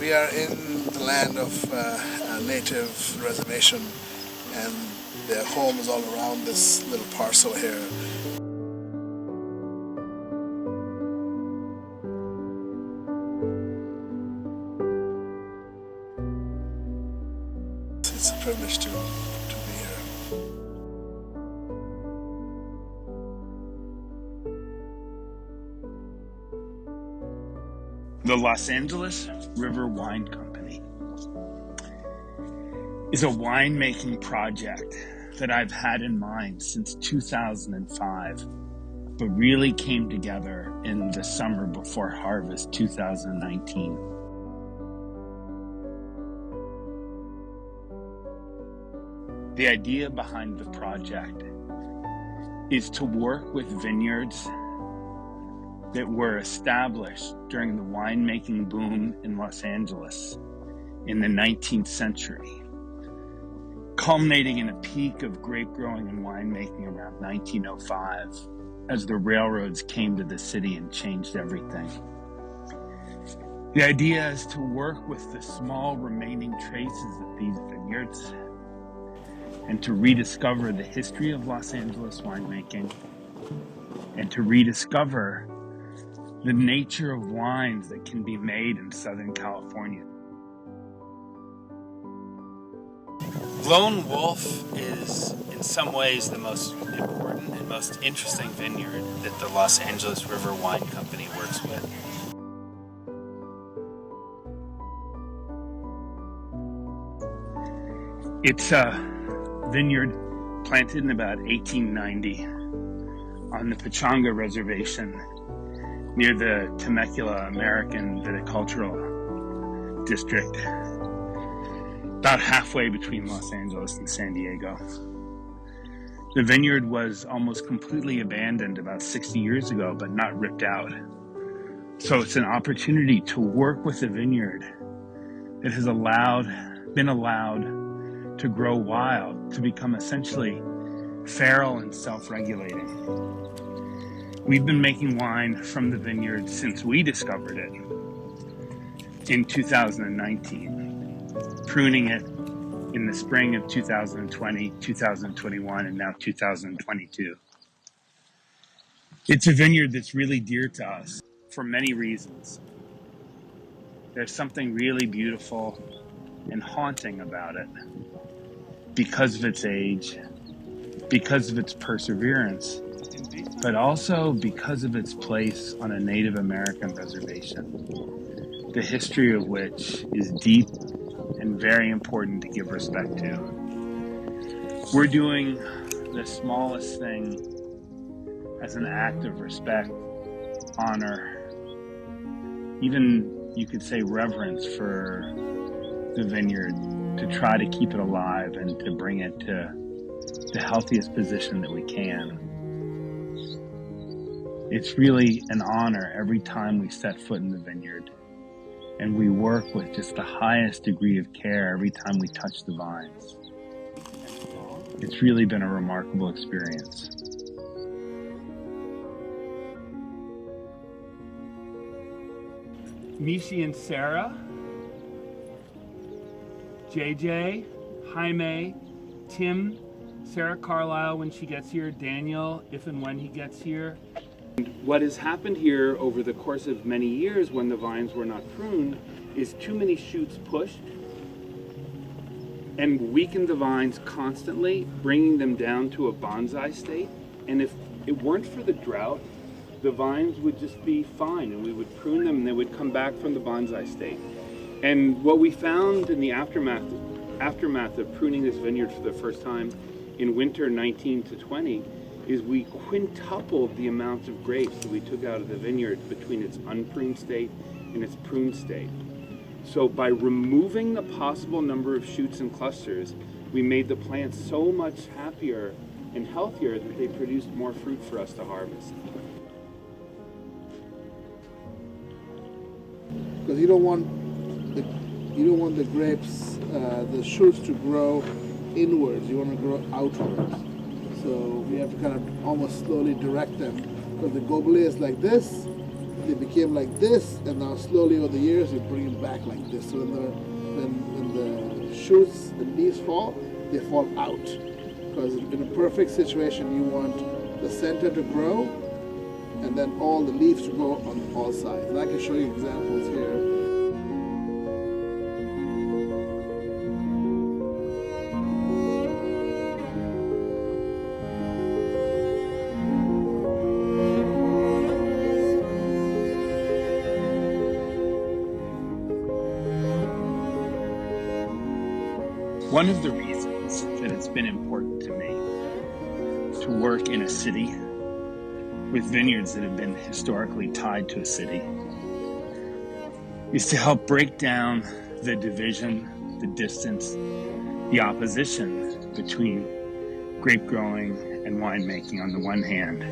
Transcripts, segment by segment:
We are in the land of a native reservation, and their home is all around this little parcel here. It's a privilege to be here. The Los Angeles River Wine Company is a winemaking project that I've had in mind since 2005, but really came together in the summer before harvest 2019. The idea behind the project is to work with vineyards that were established during the winemaking boom in Los Angeles in the 19th century, culminating in a peak of grape growing and winemaking around 1905 as the railroads came to the city and changed everything. The idea is to work with the small remaining traces of these vineyards and to rediscover the history of Los Angeles winemaking and to rediscover the nature of wines that can be made in Southern California. Lone Wolf is in some ways the most important and most interesting vineyard that the Los Angeles River Wine Company works with. It's a vineyard planted in about 1890 on the Pechanga Reservation near the Temecula American Viticultural District, about halfway between Los Angeles and San Diego. The vineyard was almost completely abandoned about 60 years ago, but not ripped out. So it's an opportunity to work with a vineyard that has been allowed to grow wild, to become essentially feral and self-regulating. We've been making wine from the vineyard since we discovered it in 2019, pruning it in the spring of 2020, 2021, and now 2022. It's a vineyard that's really dear to us for many reasons. There's something really beautiful and haunting about it because of its age, because of its perseverance, but also because of its place on a Native American reservation, the history of which is deep and very important to give respect to. We're doing the smallest thing as an act of respect, honor, even you could say reverence for the vineyard, to try to keep it alive and to bring it to the healthiest position that we can. It's really an honor every time we set foot in the vineyard, and we work with just the highest degree of care every time we touch the vines. It's really been a remarkable experience. Mishi and Sarah, JJ, Jaime, Tim, Sarah Carlisle when she gets here, Daniel if and when he gets here. What has happened here over the course of many years when the vines were not pruned is too many shoots pushed and weakened the vines constantly, bringing them down to a bonsai state. And if it weren't for the drought, the vines would just be fine and we would prune them and they would come back from the bonsai state. And what we found in the aftermath of pruning this vineyard for the first time in winter 19 to 20 is we quintupled the amount of grapes that we took out of the vineyard between its unpruned state and its pruned state. So by removing the possible number of shoots and clusters, we made the plants so much happier and healthier that they produced more fruit for us to harvest. Because you don't want the grapes, the shoots to grow inwards. You want to grow outwards. So we have to kind of almost slowly direct them. Because the goblet is like this, they became like this, and now slowly over the years we bring it back like this. So when the shoots and leaves fall, they fall out. Because in a perfect situation, you want the center to grow, and then all the leaves to grow on all sides. And I can show you examples here. One of the reasons that it's been important to me to work in a city with vineyards that have been historically tied to a city is to help break down the division, the distance, the opposition between grape growing and winemaking on the one hand,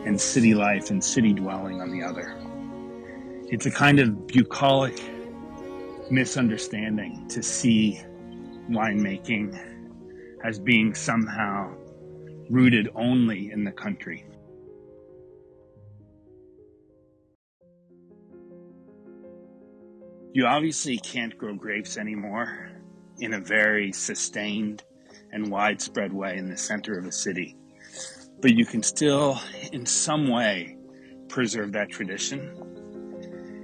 and city life and city dwelling on the other. It's a kind of bucolic misunderstanding to see winemaking as being somehow rooted only in the country. You obviously can't grow grapes anymore in a very sustained and widespread way in the center of a city, but you can still in some way preserve that tradition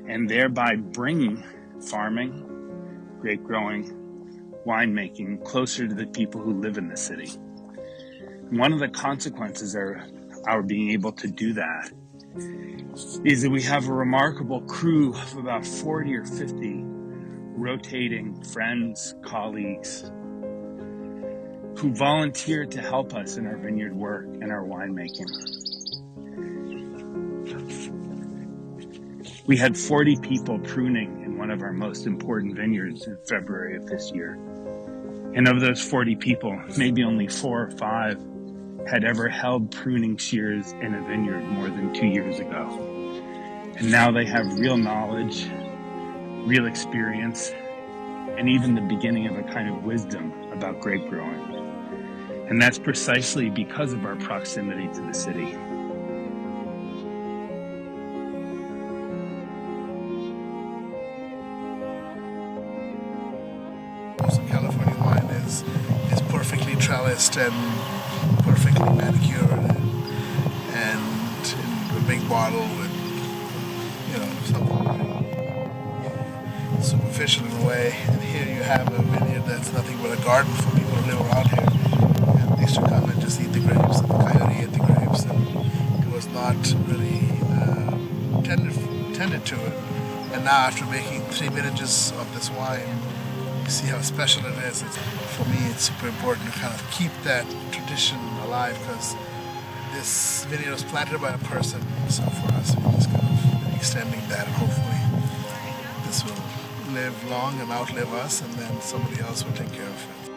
and thereby bring farming, grape growing, winemaking closer to the people who live in the city. One of the consequences of our being able to do that is that we have a remarkable crew of about 40 or 50 rotating friends, colleagues, who volunteer to help us in our vineyard work and our winemaking. We had 40 people pruning in one of our most important vineyards in February of this year. And of those 40 people, maybe only 4 or 5 had ever held pruning shears in a vineyard more than 2 years ago. And now they have real knowledge, real experience, and even the beginning of a kind of wisdom about grape growing. And that's precisely because of our proximity to the city. So Californian wine is perfectly trellised and perfectly manicured and in a big bottle with, something superficial in a way. And here you have a vineyard that's nothing but a garden for people who live around here. And they used to come and just eat the grapes, and the coyote ate the grapes, and it was not really tended to it. And now after making 3 vintages of this wine, you see how special it is. For me, it's super important to kind of keep that tradition alive, because this vineyard was planted by a person. So for us, we're just kind of extending that, and hopefully this will live long and outlive us, and then somebody else will take care of it.